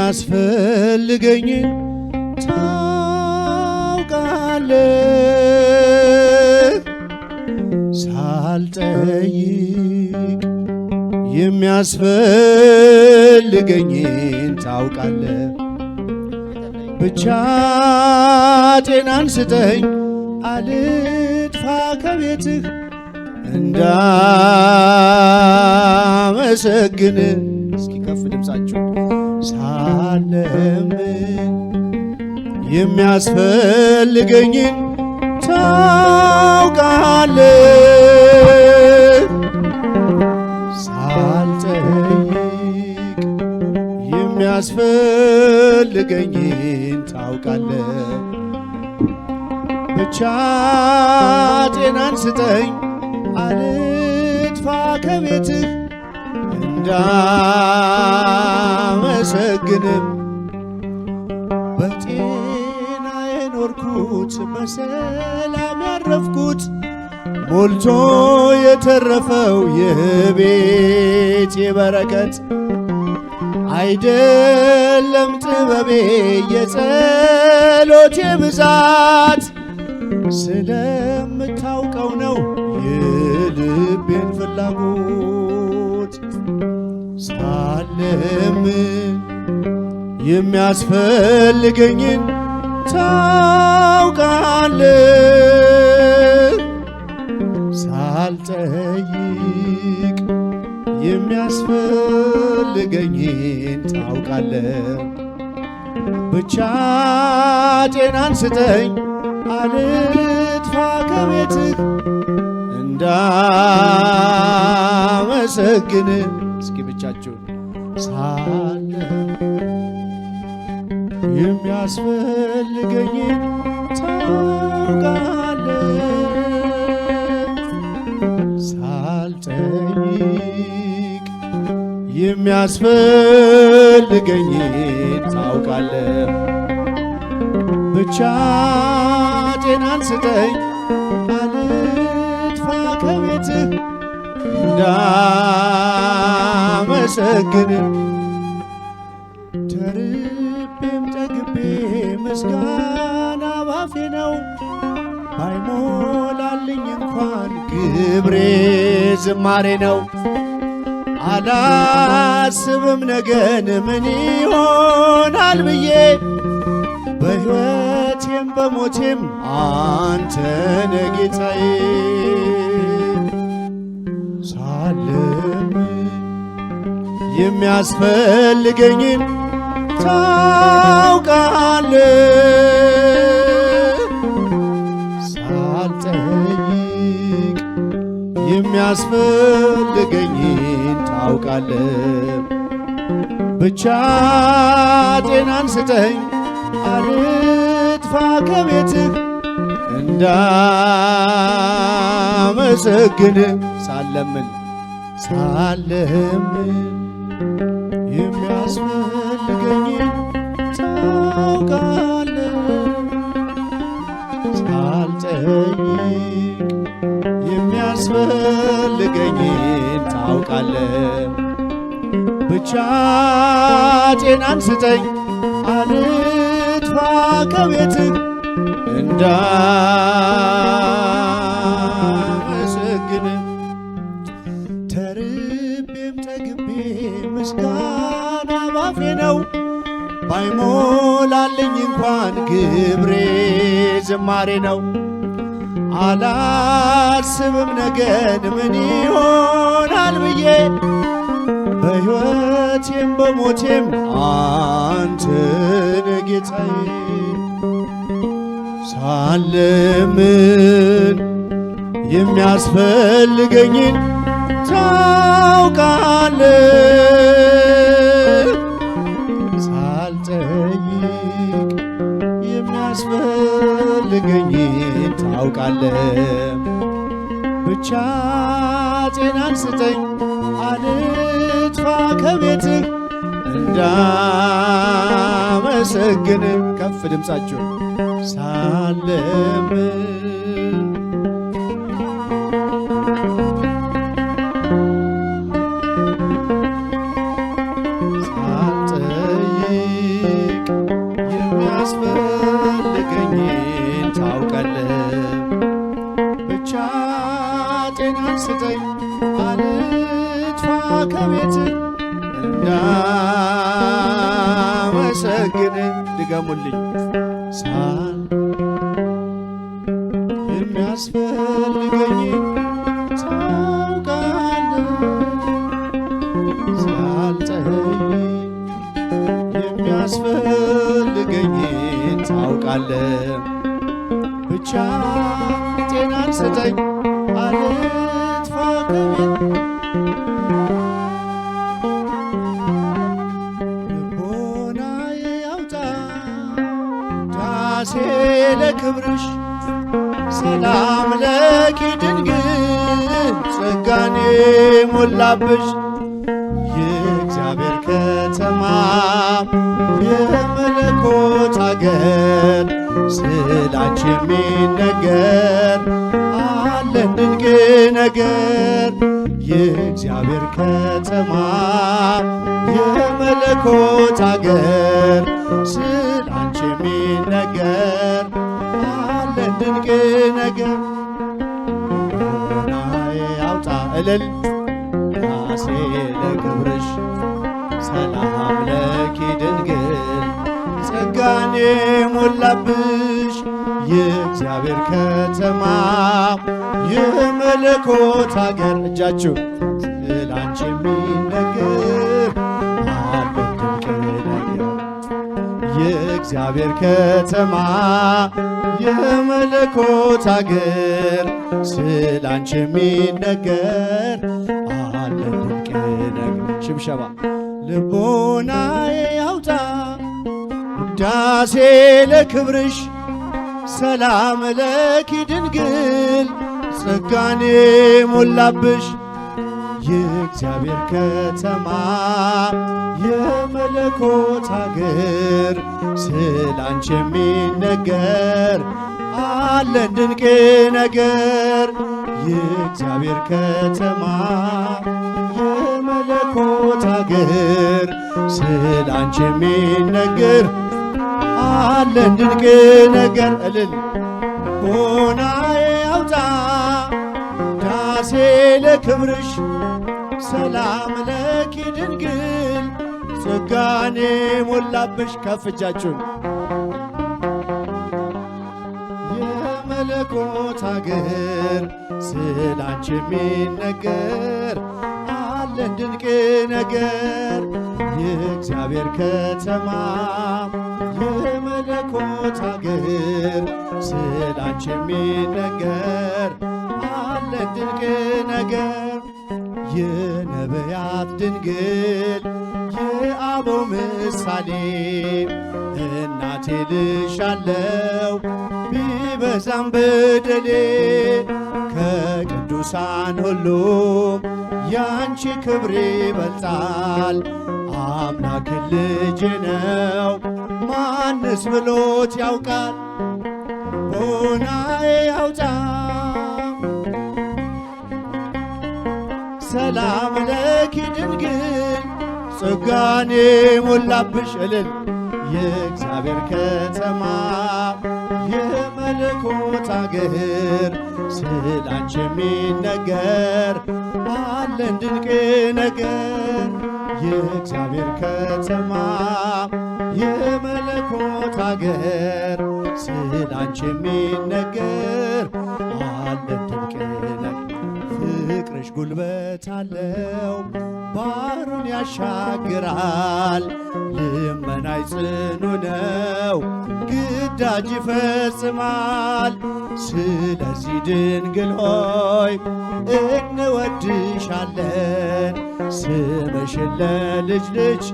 የሚያስፈልገኝን ታውቃለህ፣ ሳልጠይቅ የሚያስፈልገኝን ታውቃለህ። ብቻ ጤናን ስጠኝ አልጥፋ ከቤትህ እንዳመሰግን። እስኪ ከፍ ድምፃችሁ ሳለምን የሚያስፈልገኝን ታውቃለህ፣ ሳልጠይቅ የሚያስፈልገኝን ታውቃለህ። ብቻ ጤናን ስጠኝ አልጥፋ ከቤትህ እንዳመሰግንም። በጤና የኖርኩት በሰላም ያረፍኩት ሞልቶ የተረፈው የቤቴ በረከት አይደለም ጥበቤ የጸሎቴ ብዛት፣ ስለምታውቀው ነው የልቤን ፍላጎት። ሳለምን የሚያስፈልገኝን ታውቃለህ፣ ሳልጠይቅ የሚያስፈልገኝን ታውቃለህ። ብቻ ጤናን ስጠኝ አልጥፋ ከቤትህ እንዳመሰግን። እስኪ ብቻችሁን ሳለ የሚያስፈልገኝን ታውቃለህ፣ ሳልጠይቅ የሚያስፈልገኝን ታውቃለህ። ብቻ ጤናን ስጠኝ አልጥፋ ከቤትህ እንዳመሰግን። ተርቤም ጠግቤ ምስጋና ባፌ ነው፣ ባይሞላልኝ እንኳን ግብሬ ዝማሬ ነው። አላስብም ነገን ምን ይሆናል ብዬ፣ በሕይወቴም በሞቴም አንተ ነህ ጌታዬ። ሳለምን የሚያስፈልገኝን ታውቃለህ፣ ሳልጠይቅ የሚያስፈልገኝን ታውቃለህ። ብቻ ጤናን ስጠኝ አልጥፋ ከቤትህ እንዳመሰግን። ሳለምን የሚያስፈልገኝን ታውቃለህ፣ ሳልጠይቅ የሚያስፈልገኝን ታውቃለህ። ብቻ ጤናን ስጠኝ አልጥፋ ከቤትህ እንዳመሰግን። ተርቤም ጠግቤ ምስጋና ባፌ ነው፣ ባይሞላልኝ እንኳን ግብሬ ዝማሬ ነው። አላስብም ነገን ምን ይሆናል ብዬ፣ በሕይወቴም በሞቴም አንተ ነህ ጌታዬ። ሳለምን የሚያስፈልገኝን ታውቃለህ፣ ሳልጠይቅ የሚያስፈልገኝን ታውቃለህ። ብቻ ጤናን ስጠኝ አልጥፋ ከቤትህ እንዳመሰግን። ከፍ ድምፃችሁ ሳለምን ሳልጠይቅ ስጠኝ አልጥፋ ከቤት እንዳመሰግን ድገሙልኝ ሳል የሚያስፈልገኝ ታውቃለህ ሳልጠይቅ የሚያስፈልገኝ ታውቃለህ ብቻ ጤናን ስጠኝ አልጥፋ ከቤት ልቦናዬ ያውጣ ዳሴ ለክብርሽ ሰላም ለኪ ድንግል ጸጋኔ ሞላብሽ የእግዚአብሔር ከተማ የመለኮት አገር ስላንቺ የሚነገር አለን ድንቅ ነገር የእግዚአብሔር ከተማ የመለኮት አገር ስላንቺ የሚነገር አለን ድንቅ ነገር ልቦናዬ ያውጣ እልል ዳሴ ለክብርሽ ሰላም ለኪ ድንግል ጸጋኔ ሞላብሽ የእግዚአብሔር ከተማ የመለኮት አገር እጃችሁ ስላንቺ የሚነገር አለን ድንቅ ነገር የእግዚአብሔር ከተማ የመለኮት አገር ስላንቺ የሚነገር አለን ድንቅ ነገር ሽብሸባ ልቦናዬ ያውጣ ውዳሴ ለክብርሽ ሰላም ለኪ ድንግል ጸጋኔ ሞላብሽ የእግዚአብሔር ከተማ የመለኮት አገር ስላንቺ የሚነገር አለን ድንቅ ነገር የእግዚአብሔር ከተማ የመለኮት አገር ስላንቺ የሚነገር አለን ድንቅ ነገር እልል ልቦናዬ ያውጣ ዳሴ ለክብርሽ ሰላም ለኪ ድንግል ጸጋኔ ሞላብሽ ከፍ እጃችሁን የመለኮት አገር ስላንቺ የሚነገር አለን ድንቅ ነገር የእግዚአብሔር ከተማ የመለኮት አገር ስላንቺ የሚነገር አለን ድንቅ ነገር የነቢያት ድንግል የአበው ምሳሌ እናቴ ልሻለው ቢበዛም በደሌ ከቅዱሳን ሁሉ ያንቺ ክብር ይበልጣል አምላክ ልጅ ነው ማንስ ብሎት ያውቃል ልቦናዬ ያውጣ ሰላም ለኪ ድንግል ጸጋኔ ሞላብሽ እልል የእግዚአብሔር ከተማ የመለኮት አገር ስላንቺ የሚነገር አለን ድንቅ ነገር የእግዚአብሔር ከተማ የመለኮት አገር ስላንቺ የሚነገር አለን ድንቅ ነገር ፍቅርሽ ጉልበት አለው ባሕሩን ያሻግራል ልመናይ ጽኑ ነው ግዳጅ ይፈጽማል ስለዚህ ድንግል ሆይ እንወድሻለን ስምሽን ለልጅ ልጅ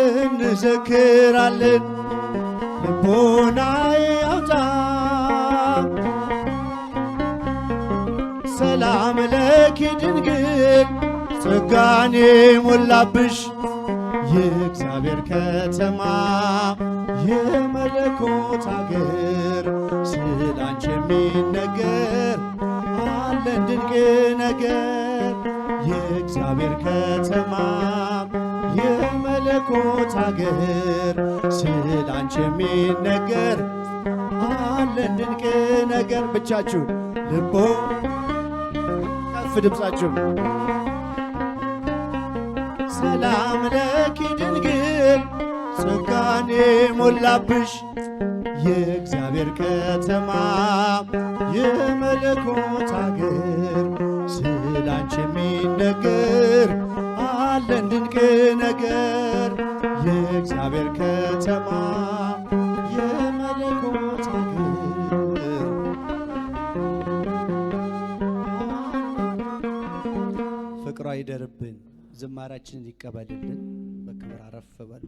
እንዘክራለን ልቦናዬ ያውጣ ሰላም ለኪ ድንግል ጸጋኔ ሞላብሽ የእግዚአብሔር ከተማ የመለኮት አገር ስላንቺ የሚነገር አለን ድንቅ ነገር የእግዚአብሔር ከተማ የመለኮት አገር ስላንቺ የሚነገር አለን ድንቅ ነገር ብቻችሁን ልቦ ከፍ ድምፃችሁ ሰላም ለኪ ድንግል ጸጋን ሞላብሽ የእግዚአብሔር ከተማ የመለኮት አገር ስላንቺ የሚነገር አለን ድንቅ ነገር የእግዚአብሔር ከተማ የመለኮት አገር ፍቅሯ ይደርብን ዝማራችንን ይቀበልልን በክብር አረፍ በሉ